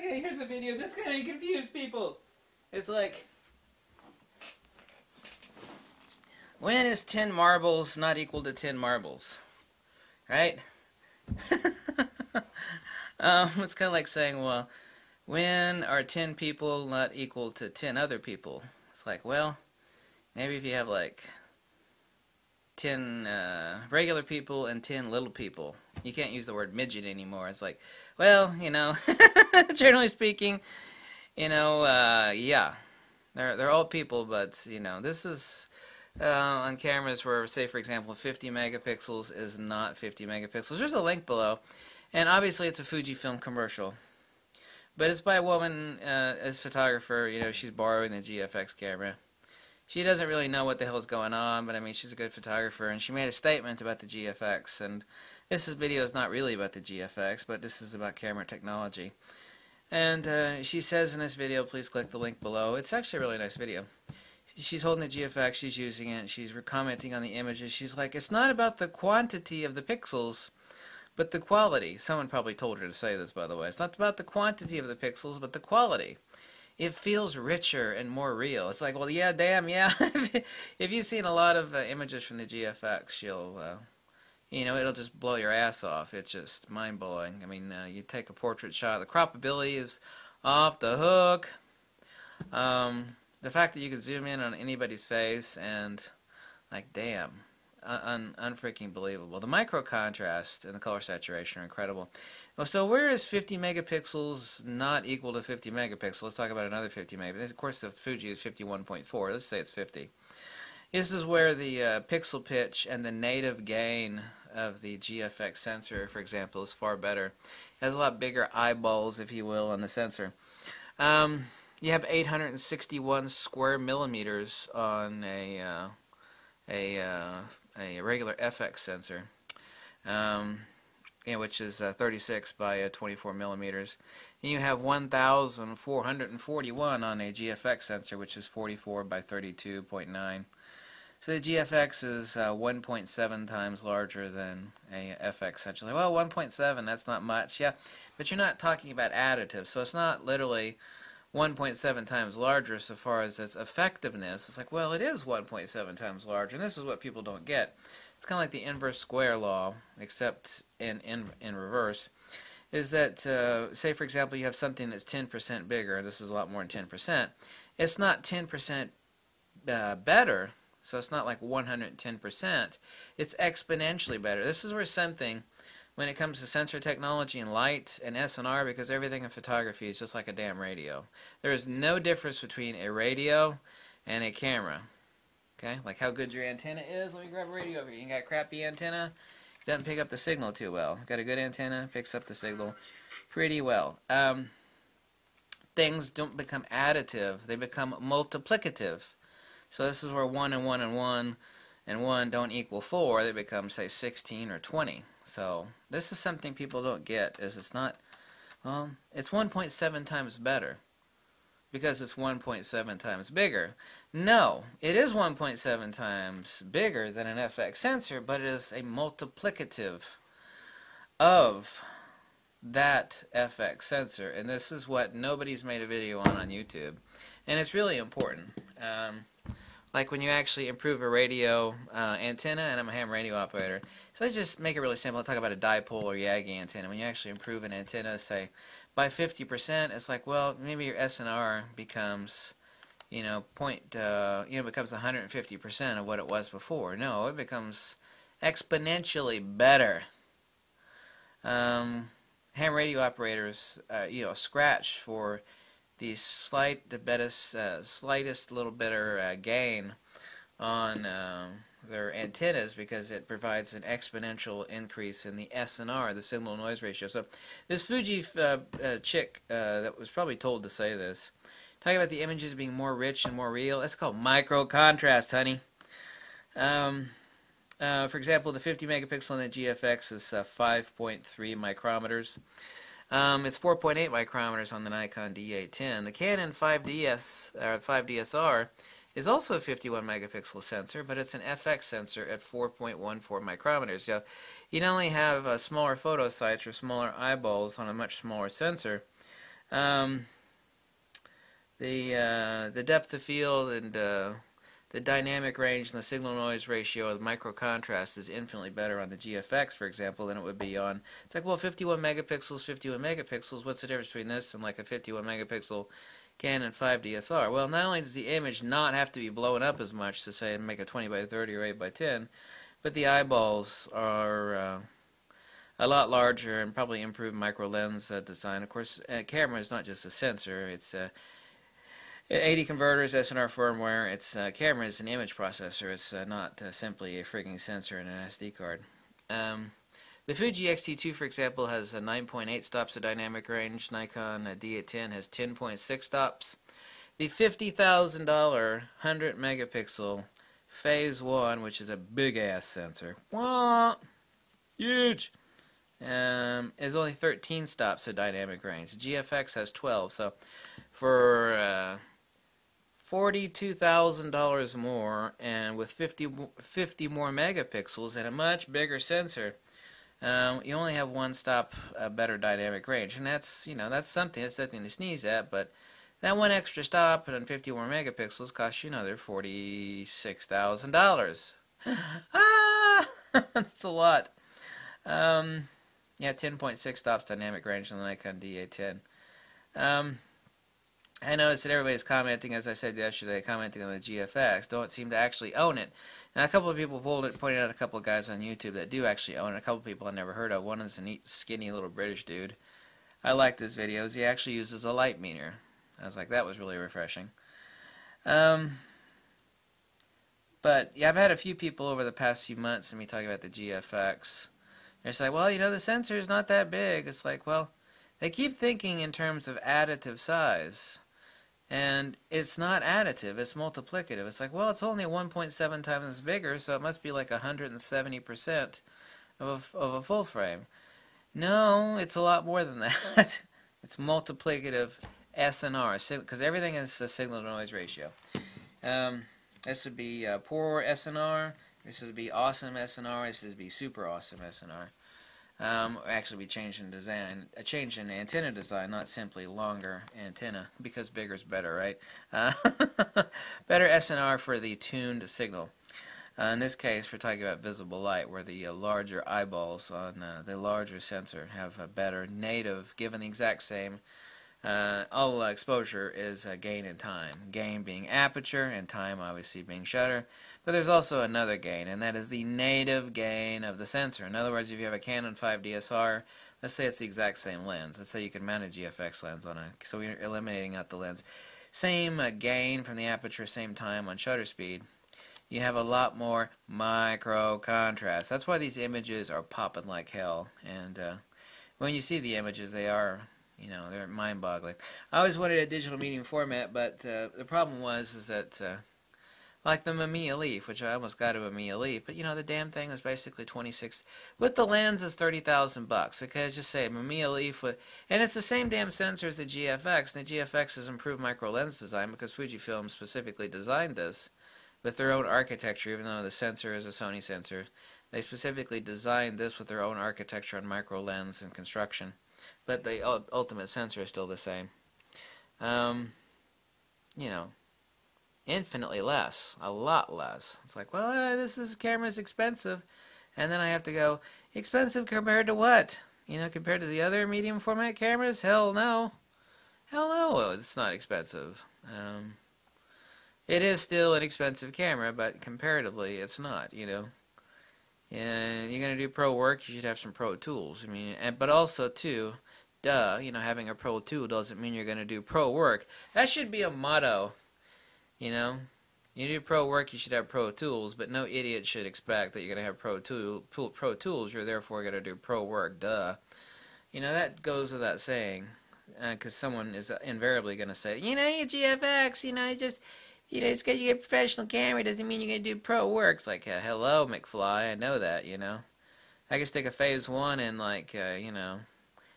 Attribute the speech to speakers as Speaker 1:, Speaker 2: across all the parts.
Speaker 1: okay, here's a video that's going to confuse people. It's like, when is 10 marbles not equal to 10 marbles? Right? It's kind of like saying, well, when are 10 people not equal to 10 other people? It's like, well, maybe if you have like 10 regular people and 10 little people. You can't use the word midget anymore. It's like, well, you know, generally speaking, you know, yeah, they're all people, but, you know, this is on cameras where, say, for example, 50 megapixels is not 50 megapixels. There's a link below, and obviously it's a Fujifilm commercial. But it's by a woman as photographer. You know, she's borrowing the GFX camera. She doesn't really know what the hell's going on, but I mean, she's a good photographer, and she made a statement about the GFX. And this video is not really about the GFX, but this is about camera technology. And she says in this video, please click the link below. It's actually a really nice video. She's holding the GFX, she's using it, she's commenting on the images. She's like, it's not about the quantity of the pixels, but the quality. Someone probably told her to say this, by the way. It's not about the quantity of the pixels, but the quality. It feels richer and more real. It's like, well, yeah, damn, yeah. If you've seen a lot of images from the GFX, you'll, you know, it'll just blow your ass off. It's just mind-blowing. I mean, you take a portrait shot, the croppability is off the hook. The fact that you can zoom in on anybody's face and, like, damn, unfreaking believable. The micro contrast and the color saturation are incredible. Well, so where is 50 megapixels not equal to 50 megapixels? Let's talk about another 50 megapixels. Of course, the Fuji is 51.4. Let's say it's 50. This is where the pixel pitch and the native gain of the GFX sensor, for example, is far better. It has a lot bigger eyeballs, if you will, on the sensor. You have 861 square millimeters on a regular FX sensor, which is 36 by 24 millimeters. And you have 1,441 on a GFX sensor, which is 44 by 32.9. So the GFX is 1.7 times larger than a FX sensor. Well, 1.7, that's not much, yeah, but you're not talking about additive, so it's not literally 1.7 times larger so far as its effectiveness. It's like, well, it is 1.7 times larger, and this is what people don't get. It's kind of like the inverse square law, except in reverse, is that, say, for example, you have something that's 10% bigger, this is a lot more than 10%. It's not 10% better, so it's not like 110%. It's exponentially better. This is where something, when it comes to sensor technology and light and SNR, because everything in photography is just like a damn radio. There is no difference between a radio and a camera. Okay, like how good your antenna is. Let me grab a radio over here. You got a crappy antenna, it doesn't pick up the signal too well. Got a good antenna, picks up the signal pretty well. Things don't become additive, they become multiplicative. So this is where 1 and 1 and 1 and 1 don't equal 4. They become, say, 16 or 20. So this is something people don't get, is it's not, well, it's 1.7 times better because it's 1.7 times bigger. No, it is 1.7 times bigger than an FX sensor, but it is a multiplicative of that FX sensor, and this is what nobody's made a video on YouTube, and it's really important. Like when you actually improve a radio antenna, and I'm a ham radio operator, so let's just make it really simple. I'll talk about a dipole or Yagi antenna. When you actually improve an antenna, say, by 50%, it's like, well, maybe your SNR becomes, becomes 150% of what it was before. No, it becomes exponentially better. Ham radio operators, scratch for the slightest little better gain on their antennas because it provides an exponential increase in the SNR, the signal noise ratio. So this Fuji chick that was probably told to say this, talking about the images being more rich and more real, that's called micro contrast, honey. For example, the 50 megapixel on the GFX is 5.3 micrometers. It's 4.8 micrometers on the Nikon D810. The Canon 5DSR is also a 51 megapixel sensor, but it's an FX sensor at 4.14 micrometers. So you not only have smaller photo sites or smaller eyeballs on a much smaller sensor, Um, the depth of field and the dynamic range and the signal-noise ratio of micro contrast is infinitely better on the GFX, for example, than it would be on. It's like, well, 51 megapixels, 51 megapixels. What's the difference between this and like a 51 megapixel Canon 5DSR? Well, not only does the image not have to be blown up as much to say make a 20 by 30 or 8 by 10, but the eyeballs are a lot larger and probably improved micro lens design. Of course, a camera is not just a sensor; it's 80 converters, SNR firmware. Its camera is an image processor. It's not simply a frigging sensor and an SD card. The Fuji X-T2, for example, has 9.8 stops of dynamic range. Nikon D810 has 10.6 stops. The $50,000 100 megapixel Phase 1, which is a big ass sensor, huge, is only 13 stops of dynamic range. GFX has 12. So for $42,000 more, and with 50 more megapixels and a much bigger sensor, you only have one stop better dynamic range, and that's that's something. It's nothing to sneeze at, but that one extra stop and 50 more megapixels costs you another $46,000. Ah, that's a lot. Yeah, 10.6 stops dynamic range on the Nikon D810. I noticed that everybody's commenting, as I said yesterday, commenting on the GFX, don't seem to actually own it. Now, a couple of people pointed out a couple of guys on YouTube that do actually own it. A couple of people I never heard of. One is a neat, skinny little British dude. I liked his videos. He actually uses a light meter. I was like, that was really refreshing. But yeah, I've had a few people over the past few months and me talking about the GFX. They're just like, well, the sensor is not that big. It's like, well, they keep thinking in terms of additive size. And it's not additive, it's multiplicative. It's like, well, it's only 1.7 times bigger, so it must be like 170% of a full frame. No, it's a lot more than that. It's multiplicative SNR, because everything is a signal-to-noise ratio. This would be poor SNR, this would be awesome SNR, this would be super awesome SNR. Actually, we changed in design, a change in antenna design, not simply longer antenna, because bigger is better, right? Better SNR for the tuned signal. In this case, we're talking about visible light, where the larger eyeballs on the larger sensor have a better native, given the exact same. All exposure is gain in time. Gain being aperture, and time obviously being shutter. But there's also another gain, and that is the native gain of the sensor. In other words, if you have a Canon 5DSR, let's say it's the exact same lens. Let's say you can mount a GFX lens on it, so we're eliminating out the lens. Same gain from the aperture, same time on shutter speed. You have a lot more micro contrast. That's why these images are popping like hell. And when you see the images, they are, they're mind-boggling. I always wanted a digital medium format, but the problem is that like the Mamiya Leaf, which I almost got a Mamiya Leaf, but the damn thing was basically 26. With the lens, it's $30,000. Okay, just say Mamiya Leaf and it's the same damn sensor as the GFX. And the GFX has improved micro lens design because Fujifilm specifically designed this with their own architecture. Even though the sensor is a Sony sensor, they specifically designed this with their own architecture on micro lens and construction. But the ultimate sensor is still the same. Infinitely less, a lot less. It's like, well, this camera's expensive, and then I have to go, expensive compared to what? Compared to the other medium format cameras? Hell no. Hell no, it's not expensive. It is still an expensive camera, but comparatively, it's not, And you're going to do pro work, you should have some pro tools. But also, too, having a pro tool doesn't mean you're going to do pro work. That should be a motto. You do pro work, you should have pro tools, but no idiot should expect that you're going to have pro tools, you're therefore going to do pro work, duh. That goes without saying, because someone is invariably going to say, your GFX, just because you get a professional camera doesn't mean you're going to do pro work. It's like, hello, McFly, I know that, I can stick a Phase 1 in,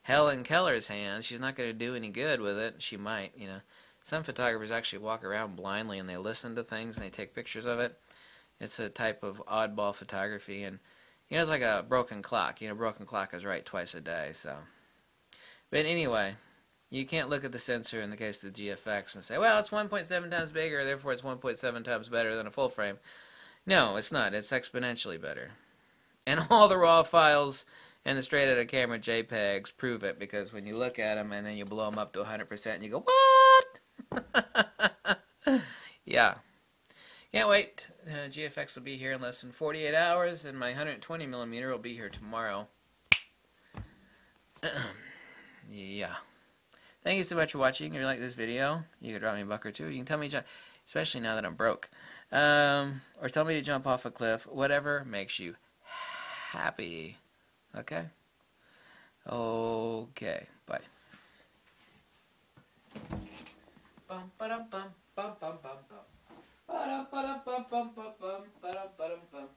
Speaker 1: Helen Keller's hands. She's not going to do any good with it. She might, Some photographers actually walk around blindly and they listen to things and they take pictures of it. It's a type of oddball photography, and it's like a broken clock. Broken clock is right twice a day. So, but anyway, You can't look at the sensor in the case of the GFX and say, well, it's 1.7 times bigger, therefore it's 1.7 times better than a full frame. No, it's not. It's exponentially better. And all the RAW files and the straight out of camera JPEGs prove it, because when you look at them and then you blow them up to 100% and you go, what? Yeah. Can't wait. GFX will be here in less than 48 hours, and my 120mm will be here tomorrow. Yeah. Thank you so much for watching. If you like this video, you can drop me a buck or two. You can tell me, especially now that I'm broke, or tell me to jump off a cliff. Whatever makes you happy. Okay? Okay. Bye. Bum ba-dum bum bum bum bum bum. Ba-dum ba-dum bum bum bum bum ba-dum ba-dum bum.